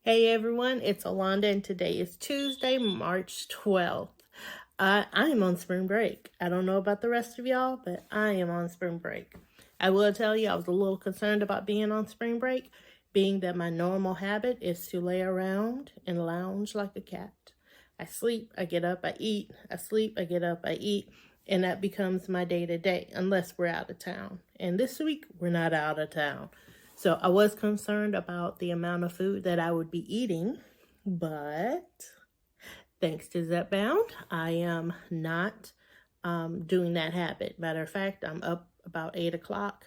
Hey everyone, it's Alonda and today is Tuesday, March 12th. I am on spring break. I don't know about the rest of y'all, but I am on spring break. I will tell you I was a little concerned about being on spring break, being that my normal habit is to lay around and lounge like a cat. I sleep, I get up, I eat, I sleep, I get up, I eat, and that becomes my day-to-day unless we're out of town. And this week, we're not out of town. So I was concerned about the amount of food that I would be eating, but thanks to Zepbound, I am not doing that habit. Matter of fact, I'm up about 8 o'clock,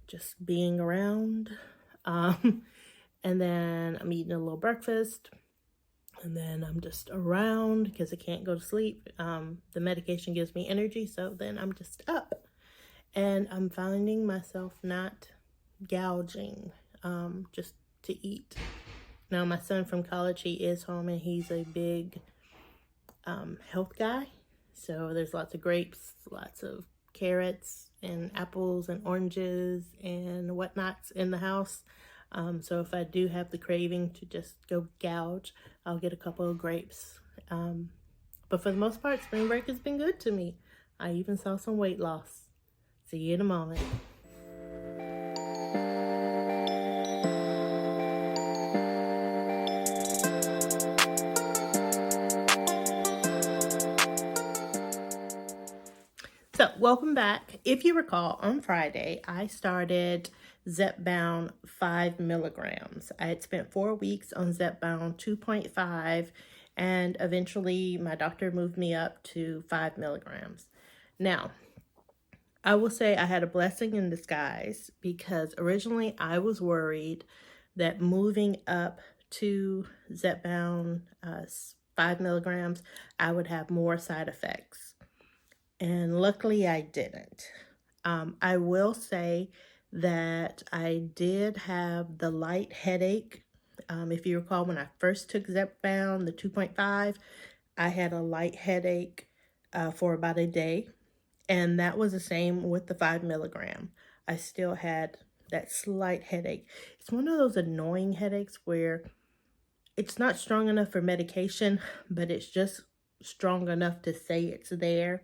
just being around. And then I'm eating a little breakfast. And then I'm just around because I can't go to sleep. The medication gives me energy, so then I'm just up. And I'm finding myself not gouging just to eat. Now, my son from college, he is home and he's a big health guy. So there's lots of grapes, lots of carrots and apples and oranges and whatnots in the house. So if I do have the craving to just go gouge, I'll get a couple of grapes. But for the most part, spring break has been good to me. I even saw some weight loss. See you in a moment. So, welcome back. If you recall, on Friday, I started Zepbound 5 milligrams. I had spent 4 weeks on Zepbound 2.5, and eventually my doctor moved me up to 5 milligrams. Now, I will say I had a blessing in disguise because originally I was worried that moving up to Zepbound 5 milligrams, I would have more side effects. And luckily I didn't. I will say that I did have the light headache. If you recall, when I first took Zepbound, the 2.5, I had a light headache for about a day. And that was the same with the 5 milligram. I still had that slight headache. It's one of those annoying headaches where it's not strong enough for medication, but it's just strong enough to say it's there.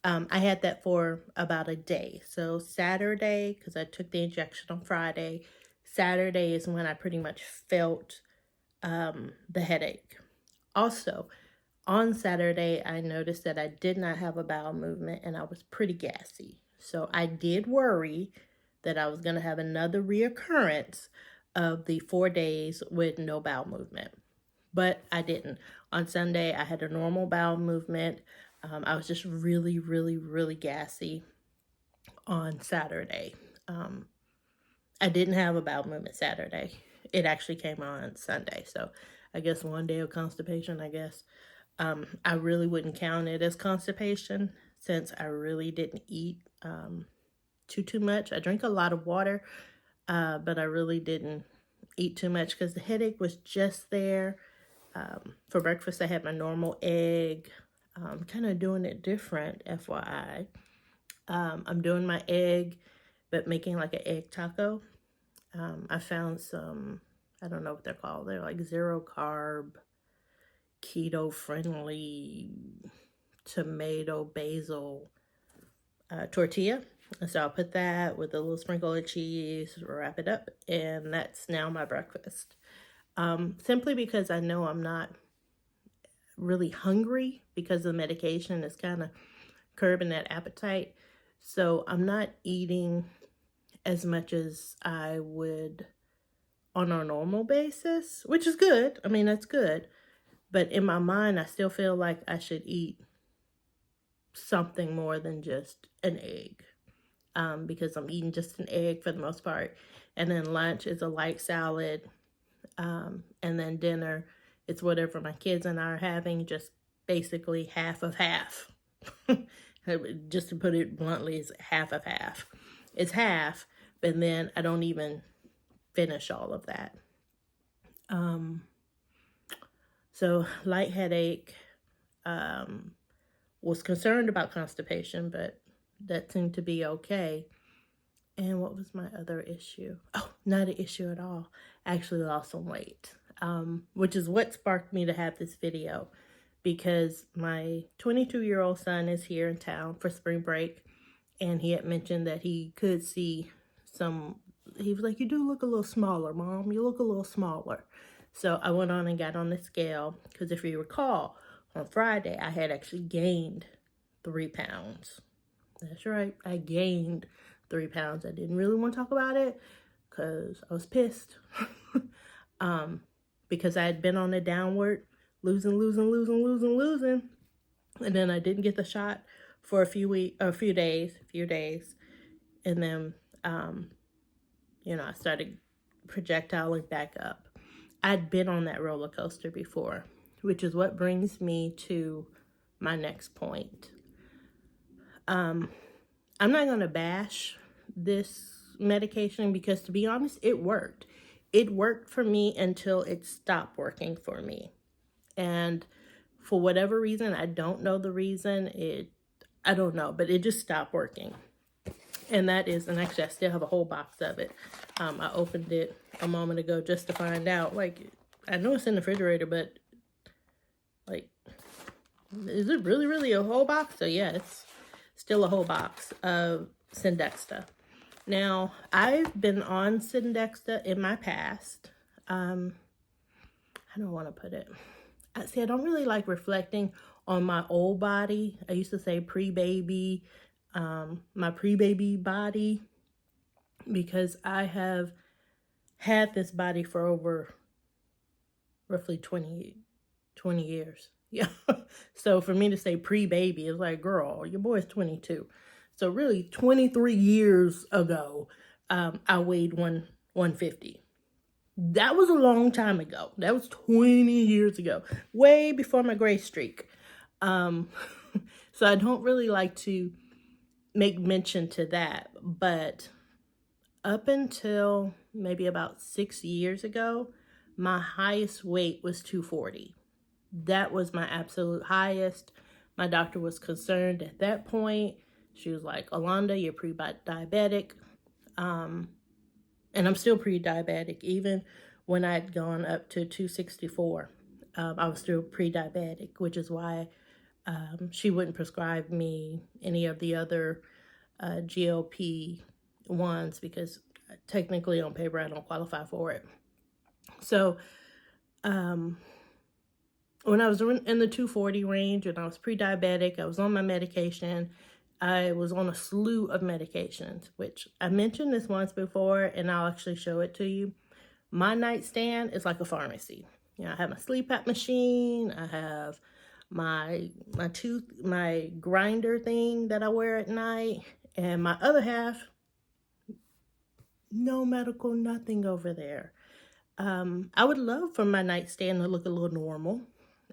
I had that for about a day. So Saturday, because I took the injection on Friday, Saturday is when I pretty much felt the headache. Also, on Saturday, I noticed that I did not have a bowel movement and I was pretty gassy. So I did worry that I was going to have another reoccurrence of the 4 days with no bowel movement. But I didn't. On Sunday, I had a normal bowel movement. I was just really, really, really gassy on Saturday. I didn't have a bowel movement Saturday. It actually came on Sunday. So I guess one day of constipation, I guess. I really wouldn't count it as constipation since I really didn't eat too much. I drink a lot of water, but I really didn't eat too much because the headache was just there. For breakfast, I had my normal egg. Kind of doing it different, FYI. I'm doing my egg, but making like an egg taco. I found some, I don't know what they're called. They're like 0-carb, keto-friendly, tomato, basil tortilla. And so I'll put that with a little sprinkle of cheese, wrap it up, and that's now my breakfast. Simply because I know I'm not really hungry because the medication is kind of curbing that appetite. So I'm not eating as much as I would on a normal basis, which is good. I mean, that's good. But in my mind, I still feel like I should eat something more than just an egg. Because I'm eating just an egg for the most part. And then lunch is a light salad. And then dinner, it's whatever my kids and I are having, just basically half of half. Just to put it bluntly, it's half of half. It's half, but then I don't even finish all of that. So light headache, was concerned about constipation, but that seemed to be okay. And what was my other issue? Oh, not an issue at all. I actually lost some weight, which is what sparked me to have this video, because my 22-year-old son is here in town for spring break, and he had mentioned that he could see some, he was like, you do look a little smaller, Mom. You look a little smaller. So I went on and got on the scale, because if you recall, on Friday, I had actually gained 3 pounds. That's right, I gained 3 pounds. I didn't really want to talk about it because I was pissed. Because I had been on a downward, losing. And then I didn't get the shot for a few days. And then, I started projectiling back up. I'd been on that roller coaster before, which is what brings me to my next point. I'm not going to bash this medication because, to be honest, it worked. It worked for me until it stopped working for me. And for whatever reason, I don't know the reason, I don't know, but it just stopped working. And that is, and actually I still have a whole box of it. I opened it a moment ago just to find out, like, I know it's in the refrigerator, but like, is it really a whole box? So yeah, it's still a whole box of Saxenda. Now, I've been on Saxenda in my past. How do I want to put it? See, I don't really like reflecting on my old body. I used to say pre-baby, my pre-baby body, because I have had this body for over roughly 20 years. Yeah. So for me to say pre-baby is like, girl, your boy's 22. So really 23 years ago, I weighed 150. That was a long time ago. That was 20 years ago, way before my gray streak. So I don't really like to make mention to that, but up until maybe about 6 years ago, my highest weight was 240. That was my absolute highest. My doctor was concerned at that point. She was like, Alonda, you're pre-diabetic. And I'm still pre-diabetic. Even when I had gone up to 264, I was still pre-diabetic, which is why she wouldn't prescribe me any of the other GLP-1s, because technically on paper I don't qualify for it. So when I was in the 240 range and I was pre-diabetic, I was on my medication. I was on a slew of medications, which I mentioned this once before, and I'll actually show it to you. My nightstand is like a pharmacy. I have my sleep app machine. I have my grinder thing that I wear at night, and my other half, no medical, nothing over there. I would love for my nightstand to look a little normal,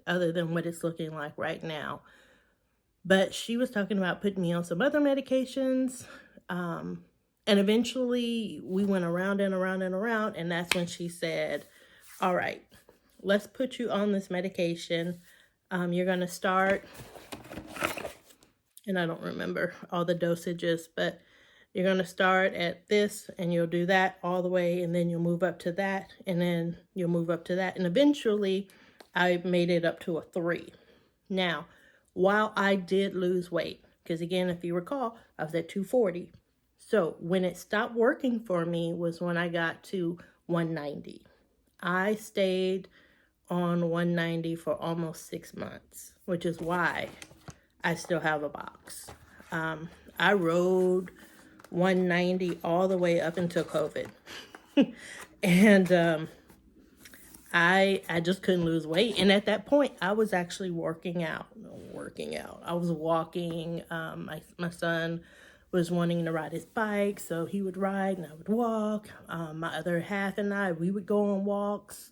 other than what it's looking like right now. But she was talking about putting me on some other medications. And eventually we went around and around and around. And that's when she said, all right, let's put you on this medication. You're going to start, and I don't remember all the dosages, but you're going to start at this and you'll do that all the way. And then you'll move up to that. And then you'll move up to that. And eventually I made it up to a 3. Now, while I did lose weight, because again, if you recall, I was at 240. So when it stopped working for me was when I got to 190. I stayed on 190 for almost 6 months, which is why I still have a box. I rode 190 all the way up until COVID. And I just couldn't lose weight. And at that point, I was actually working out. I was walking. My son was wanting to ride his bike, so he would ride and I would walk. My other half and I, we would go on walks.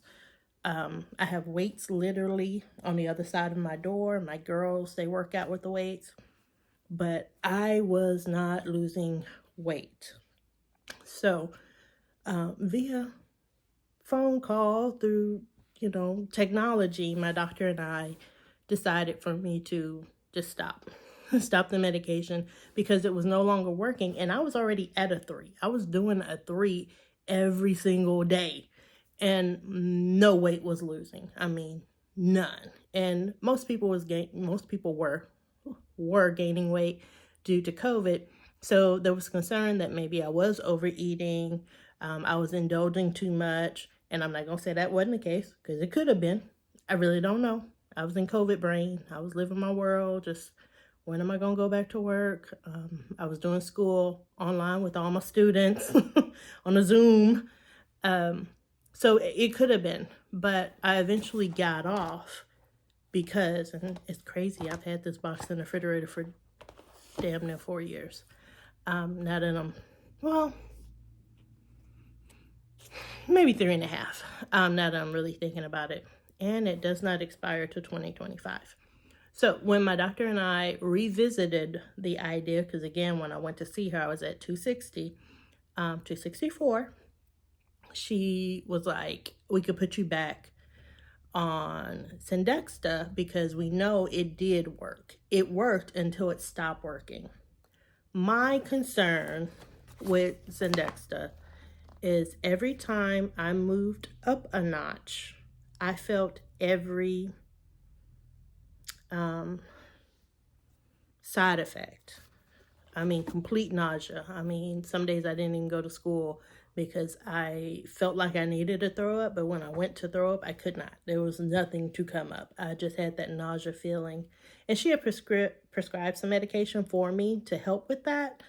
I have weights literally on the other side of my door. My girls, they work out with the weights. But I was not losing weight. So via phone call, through technology, my doctor and I decided for me to just stop. stopped the medication because it was no longer working. And I was already at a 3. I was doing a 3 every single day. And no weight was losing. I mean, none. And most people were gaining weight due to COVID. So there was concern that maybe I was overeating. I was indulging too much. And I'm not going to say that wasn't the case, because it could have been. I really don't know. I was in COVID brain. I was living my world. Just, when am I going to go back to work? I was doing school online with all my students on a Zoom. So it could have been. But I eventually got off because, and it's crazy, I've had this box in the refrigerator for damn near 4 years. Now that I'm, well, maybe 3.5. Now that I'm really thinking about it. And it does not expire till 2025. So when my doctor and I revisited the idea, because again, when I went to see her, I was at 260, 264. She was like, we could put you back on Saxenda because we know it did work. It worked until it stopped working. My concern with Saxenda is every time I moved up a notch, I felt every side effect. I mean, complete nausea. I mean, some days I didn't even go to school because I felt like I needed to throw up, but when I went to throw up, I could not. There was nothing to come up. I just had that nausea feeling. And she had prescribed some medication for me to help with that,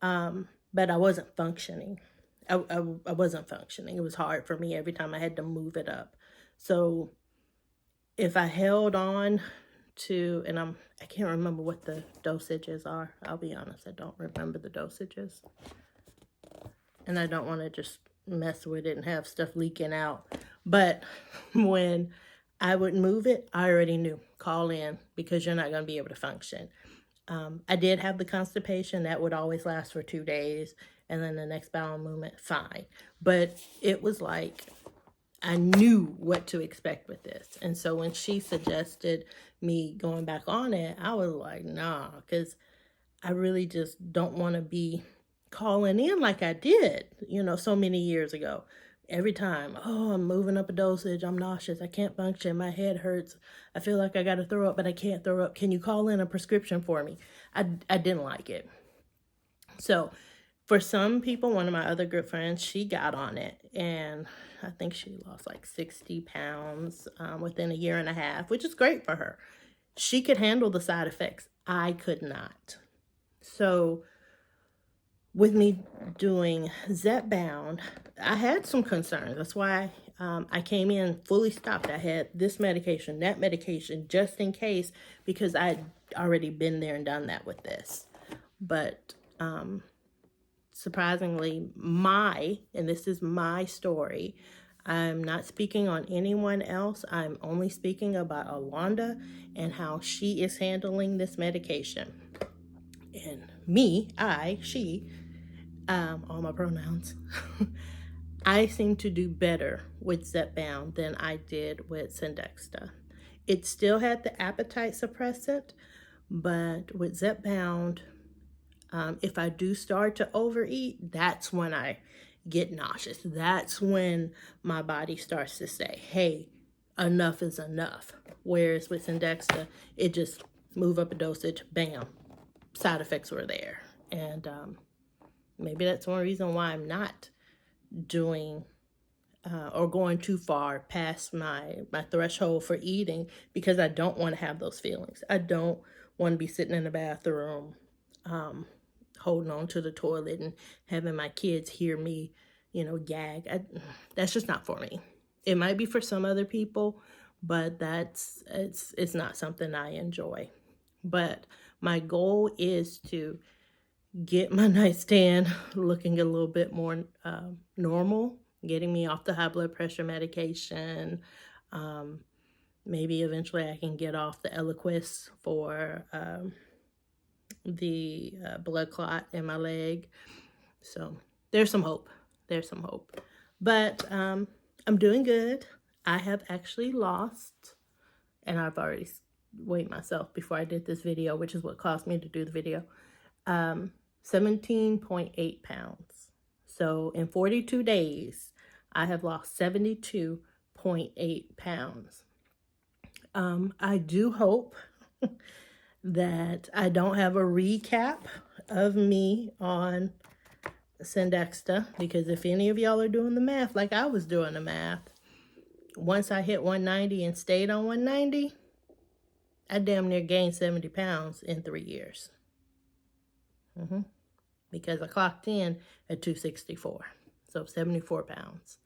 but I wasn't functioning. I wasn't functioning. It was hard for me every time I had to move it up. So if I held on to, and I can't remember what the dosages are. I'll be honest, I don't remember the dosages. And I don't want to just mess with it and have stuff leaking out. But when I would move it, I already knew, call in because you're not going to be able to function. I did have the constipation. That would always last for 2 days. And then the next bowel movement, fine. But it was like, I knew what to expect with this. And so when she suggested me going back on it, I was like, nah, because I really just don't want to be calling in like I did, so many years ago. Every time, oh, I'm moving up a dosage, I'm nauseous, I can't function, my head hurts, I feel like I got to throw up, but I can't throw up. Can you call in a prescription for me? I didn't like it. So for some people, one of my other good friends, she got on it, and I think she lost like 60 pounds within 1.5 years, which is great for her. She could handle the side effects. I could not. So with me doing Zepbound, I had some concerns. That's why I came in fully stocked. I had this medication, that medication, just in case, because I had already been there and done that with this. But surprisingly, and this is my story, I'm not speaking on anyone else. I'm only speaking about Alonda and how she is handling this medication. And me, she, all my pronouns, I seem to do better with Zepbound than I did with Saxenda. It still had the appetite suppressant, but with Zepbound, if I do start to overeat, that's when I get nauseous. That's when my body starts to say, hey, enough is enough. Whereas with Saxenda, it just move up a dosage, bam, side effects were there. And maybe that's one reason why I'm not doing or going too far past my threshold for eating, because I don't want to have those feelings. I don't want to be sitting in the bathroom holding on to the toilet and having my kids hear me, gag. That's just not for me. It might be for some other people, but it's not something I enjoy. But my goal is to get my nightstand looking a little bit more normal, getting me off the high blood pressure medication. Maybe eventually I can get off the Eliquis for the blood clot in my leg. So there's some hope. But I'm doing good. I have actually lost, and I've already weighed myself before I did this video, which is what caused me to do the video. 17.8 pounds. So in 42 days, I have lost 72.8 pounds. I do hope that I don't have a recap of me on Saxenda, because if any of y'all are doing the math like I was doing the math, once I hit 190 and stayed on 190, I damn near gained 70 pounds in 3 years. Because I clocked in at 264. So 74 pounds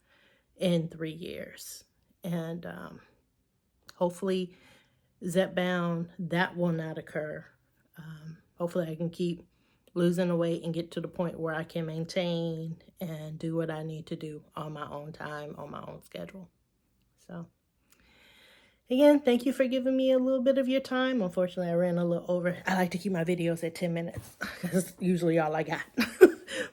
in 3 years. And hopefully Zepbound, that will not occur. Hopefully I can keep losing the weight and get to the point where I can maintain and do what I need to do on my own time, on my own schedule. So again, thank you for giving me a little bit of your time. Unfortunately, I ran a little over. I like to keep my videos at 10 minutes. That's usually all I got.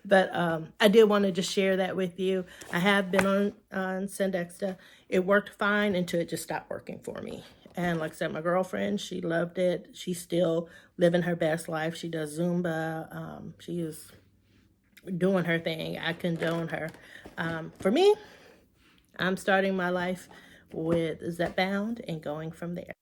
But I did want to just share that with you. I have been on Saxenda. It worked fine until it just stopped working for me. And like I said, my girlfriend, she loved it. She's still living her best life. She does Zumba. She is doing her thing. I condone her. For me, I'm starting my life with Zepbound and going from there.